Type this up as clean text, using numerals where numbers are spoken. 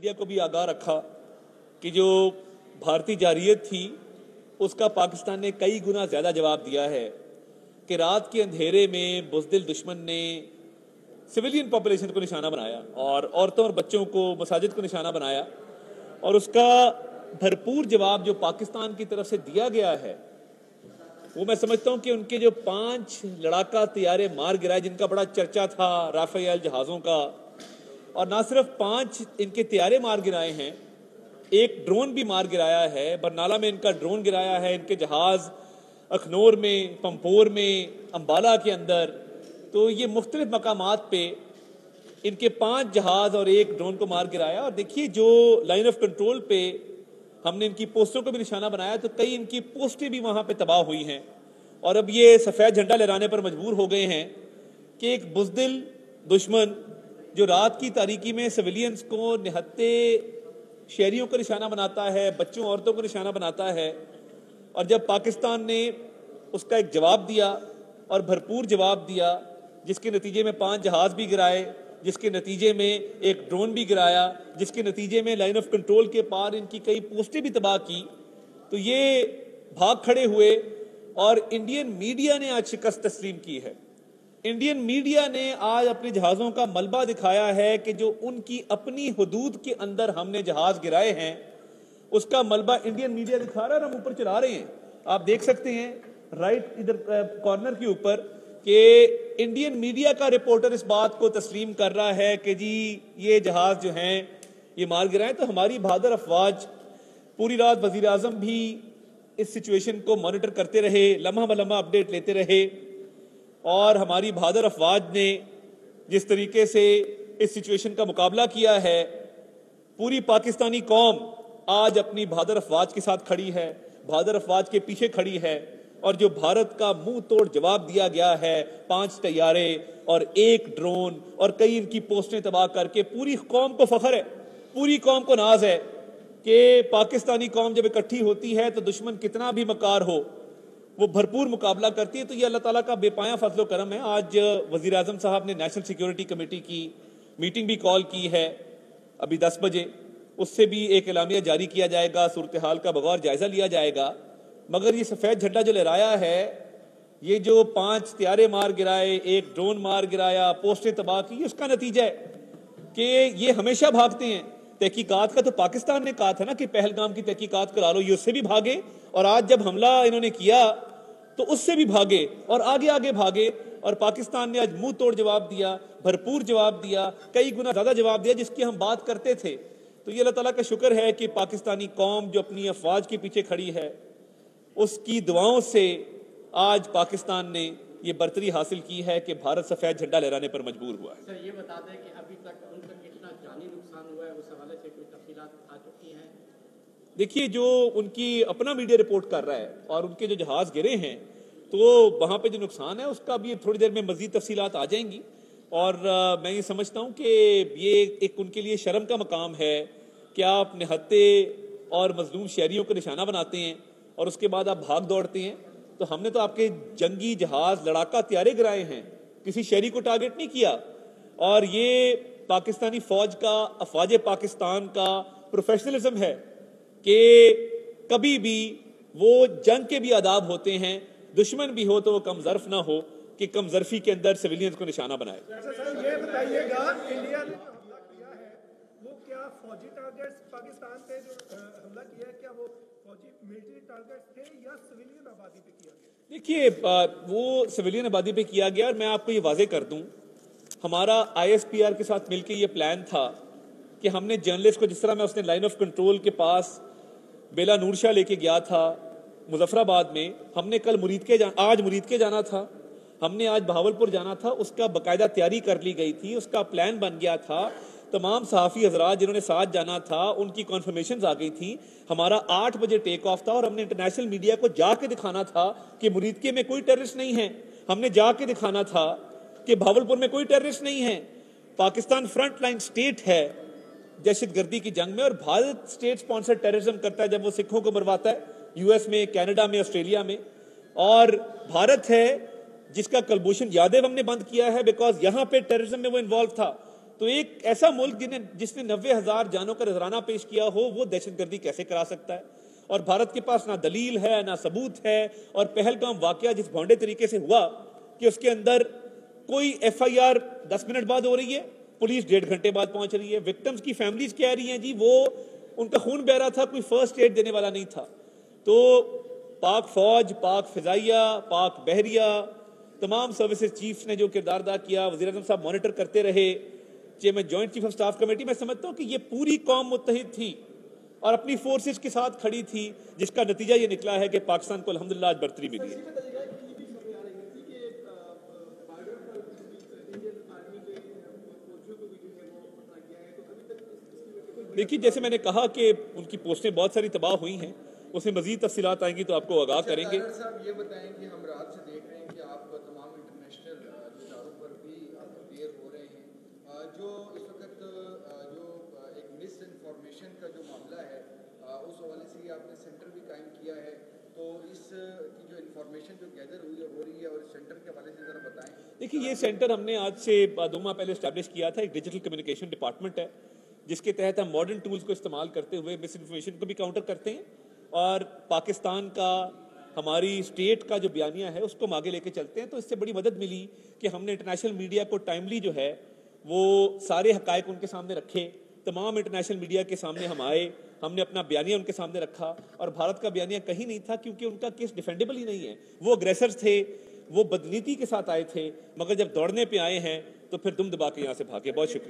Media को भी आगाह रखा कि जो भारतीय जारियत थी उसका पाकिस्तान ने कई गुना ज्यादा जवाब दिया है कि रात के अंधेरे में बुज़दिल दुश्मन ने सिविलियन पॉपुलेशन को निशाना बनाया और औरतों और बच्चों को, मसाजिद को निशाना बनाया, और उसका भरपूर जवाब जो पाकिस्तान की तरफ से दिया गया है वो मैं समझता हूं कि उनके जो 5 लड़ाका तैयारे मार गिराए जिनका बड़ा चर्चा था, राफेल जहाजों का, और ना सिर्फ 5 इनके तैयारे मार गिराए हैं, एक ड्रोन भी मार गिराया है। बरनाला में इनका ड्रोन गिराया है, इनके जहाज अखनौर में, पंपोर में, अंबाला के अंदर। तो ये मुख्तलिफ मकामात पे इनके 5 जहाज और एक ड्रोन को मार गिराया। और देखिए जो लाइन ऑफ कंट्रोल पे हमने इनकी पोस्टों को भी निशाना बनाया तो कई इनकी पोस्टें भी वहां पे तबाह हुई हैं। और अब ये सफेद झंडा लहराने पर मजबूर हो गए हैं कि एक बुज़दिल दुश्मन जो रात की तारीकी में सिविलियंस को, निहत्ते शहरियों को निशाना बनाता है, बच्चों औरतों को निशाना बनाता है, और जब पाकिस्तान ने उसका एक जवाब दिया और भरपूर जवाब दिया, जिसके नतीजे में 5 जहाज भी गिराए, जिसके नतीजे में एक ड्रोन भी गिराया, जिसके नतीजे में लाइन ऑफ कंट्रोल के पार इनकी कई पोस्टें भी तबाह की, तो ये भाग खड़े हुए और इंडियन मीडिया ने आज शिकस्त तस्लीम की है। इंडियन मीडिया ने आज अपने जहाजों का मलबा दिखाया है कि जो उनकी अपनी हुदूद के अंदर हमने जहाज गिराए हैं उसका मलबा इंडियन मीडिया दिखा रहा है, हम ऊपर चला रहे हैं। आप देख सकते हैं राइट इधर कॉर्नर के ऊपर कि इंडियन मीडिया का रिपोर्टर इस बात को तस्लीम कर रहा है कि जी ये जहाज जो हैं ये मार गिराए। तो हमारी बहादुर अफवाज पूरी रात, वजीर आजम भी इस सिचुएशन को मॉनिटर करते रहे, लम्हा ब लम्हा अपडेट लेते रहे, और हमारी बहादुर अफवाज ने जिस तरीके से इस सिचुएशन का मुकाबला किया है, पूरी पाकिस्तानी कौम आज अपनी बहादुर अफवाज के साथ खड़ी है, बहादुर अफवाज के पीछे खड़ी है। और जो भारत का मुंह तोड़ जवाब दिया गया है, 5 तैयारे और एक ड्रोन और कई इनकी पोस्टें तबाह करके, पूरी कौम को फख्र है, पूरी कौम को नाज है कि पाकिस्तानी कौम जब इकट्ठी होती है तो दुश्मन कितना भी मकार हो वो भरपूर मुकाबला करती है। तो ये अल्लाह ताला का बेपाया फजलो करम है। आज वजीर आजम साहब ने नेशनल सिक्योरिटी कमेटी की मीटिंग भी कॉल की है अभी 10 बजे, उससे भी एक एलामिया जारी किया जाएगा, सूरत हाल का बगौर जायजा लिया जाएगा। मगर ये सफेद झंडा जो लहराया है, ये जो 5 तैयारे मार गिराए, एक ड्रोन मार गिराया, पोस्टें तबाह की, उसका नतीजा है कि ये हमेशा भागते हैं। तहकीकात का तो पाकिस्तान ने कहा था ना कि पहलगाम की तहकीकात करा लो, ये उससे भी भागे, और आज जब हमला इन्होंने किया तो उससे भी भागे और आगे आगे भागे। और पाकिस्तान ने आज मुंह तोड़ जवाब दिया, भरपूर जवाब दिया, कई गुना ज्यादा जवाब दिया जिसकी हम बात करते थे। तो ये अल्लाह ताला का शुक्र है कि पाकिस्तानी कौम जो अपनी अफवाज के पीछे खड़ी है, उसकी दुआओं से आज पाकिस्तान ने ये बर्तरी हासिल की है कि भारत सफेद झंडा लहराने पर मजबूर हुआ है। सर ये बता दें कि अभी तक उन तक कितना जानी नुकसान हुआ है, उस हवाले से कोई तफसीलात आ चुकी हैं? देखिए जो उनकी अपना मीडिया रिपोर्ट कर रहा है और उनके जो जहाज गिरे हैं तो वहां पे जो नुकसान है उसका भी थोड़ी देर में मजीद तफसीलात आ जाएंगी। और मैं ये समझता हूं कि ये एक उनके लिए शर्म का मकाम है कि आप निहत्ते और मजलूम शहरियों को निशाना बनाते हैं और उसके बाद आप भाग दौड़ते हैं। तो हमने तो आपके जंगी जहाज, लड़ाका तैयारे गिराए हैं, किसी शहरी को टारगेट नहीं किया। और ये पाकिस्तानी फौज का, अफवाज पाकिस्तान का प्रोफेशनलिज्म है कि कभी भी वो जंग के भी आदाब होते हैं, दुश्मन भी हो तो वो कमजर्फ ना हो कि कमजर्फी के अंदर सिविलियंस को निशाना बनाए। सर ये बताइएगा, इंडिया ने हमला किया है वो क्या फौजी टारगेट्स पाकिस्तान पे जो हमला किया है, क्या वो फौजी मिलिट्री टारगेट्स थे या सिविलियन आबादी पे किया गया? देखिए वो सिविलियन आबादी पे किया गया। और मैं आपको ये वाजे कर दूं, हमारा ISPR के साथ मिलकर ये प्लान था कि हमने जर्नलिस्ट को, जिस तरह मैं उसने लाइन ऑफ कंट्रोल के पास बेला नूर शाह लेके गया था मुजफ्फराबाद में, हमने कल आज मुरीद के जाना था, हमने आज बहावलपुर जाना था, उसका बाकायदा तैयारी कर ली गई थी, उसका प्लान बन गया था। तमाम सहाफ़ी हजरात जिन्होंने साथ जाना था उनकी कॉन्फर्मेशन आ गई थी। हमारा 8 बजे टेक ऑफ था और हमने इंटरनेशनल मीडिया को जाके दिखाना था कि मुरीदके में कोई टेररिस्ट नहीं है। हमने जाके दिखाना था कि बहावलपुर में कोई टेररिस्ट नहीं है। पाकिस्तान फ्रंट लाइन स्टेट है दहशतगर्दी की जंग में, और भारत स्टेट स्पॉन्सर्ड टेररिज्म करता है जब वो सिखों को मरवाता है US में, कनाडा में, ऑस्ट्रेलिया में। और भारत है जिसका कलभूषण यादव हमने बंद किया है बिकॉज यहां पे टेररिज्म में वो इन्वॉल्व था। तो एक ऐसा मुल्क जिसने 90,000 जानों का नजराना पेश किया हो, वो दहशतगर्दी कैसे करा सकता है? और भारत के पास ना दलील है, ना सबूत है। और पहलगाम वाकया जिस भौंडे तरीके से हुआ कि उसके अंदर कोई FIR 10 मिनट बाद हो रही है, पुलिस 1.5 घंटे बाद पहुंच रही है। विक्टिम्स की फैमिलीज कह रही हैं जी वो उनका खून बह रहा था, कोई फर्स्ट एड देने वाला नहीं था। तो पाक फौज, पाक फिजाइया, पाक बहरिया, तमाम सर्विसेज चीफ्स ने जो किरदार अदा किया, वज़ीर आज़म साहब मॉनिटर करते रहे, chairman joint chief of staff committee, मैं समझता हूं कि ये पूरी कौम मुत्तहिद थी और अपनी फोर्सेज के साथ खड़ी थी, जिसका नतीजा ये निकला है कि पाकिस्तान को अल्हम्दुलिल्लाह आज बरतरी मिली है। देखिए, जैसे मैंने कहा कि उनकी पोस्टें बहुत सारी तबाह हुई हैं, उसमें मजीद तफसीलात आएंगी तो आपको आगाह करेंगे। साहब ये बताएं कि हम रात से देख रहे हैं कि आप तमाम इंटरनेशनल इदारों पर भी आप अपेयर हो रहे हैं, जो इस वक्त जो एक मिस इन्फॉर्मेशन का जो मामला है उस हवाले से आपने सेंटर भी कायम किया है, तो इस की जो इन्फॉर्मेशन जो गैदर हो रही है और इस सेंटर के हवाले से जरा बताएं। देखिए, ये सेंटर हमने आज से 2 माह पहले इस्टेब्लिश किया था। एक डिजिटल कम्युनिकेशन डिपार्टमेंट है जिसके तहत हम मॉडर्न टूल्स को इस्तेमाल करते हुए मिस इन्फॉर्मेशन को भी काउंटर करते हैं और पाकिस्तान का, हमारी स्टेट का जो बयानिया है उसको हम आगे लेके चलते हैं। तो इससे बड़ी मदद मिली कि हमने इंटरनेशनल मीडिया को टाइमली जो है वो सारे हकायक उनके सामने रखे, तमाम इंटरनेशनल मीडिया के सामने हम आए, हमने अपना बयानिया उनके सामने रखा और भारत का बयानिया कहीं नहीं था क्योंकि उनका केस डिफेंडेबल ही नहीं है। वो अग्रेसर्स थे, वो बदनीति के साथ आए थे, मगर जब दौड़ने पे आए हैं तो फिर दुम दबा के यहाँ से भागे। बहुत शुक्रिया।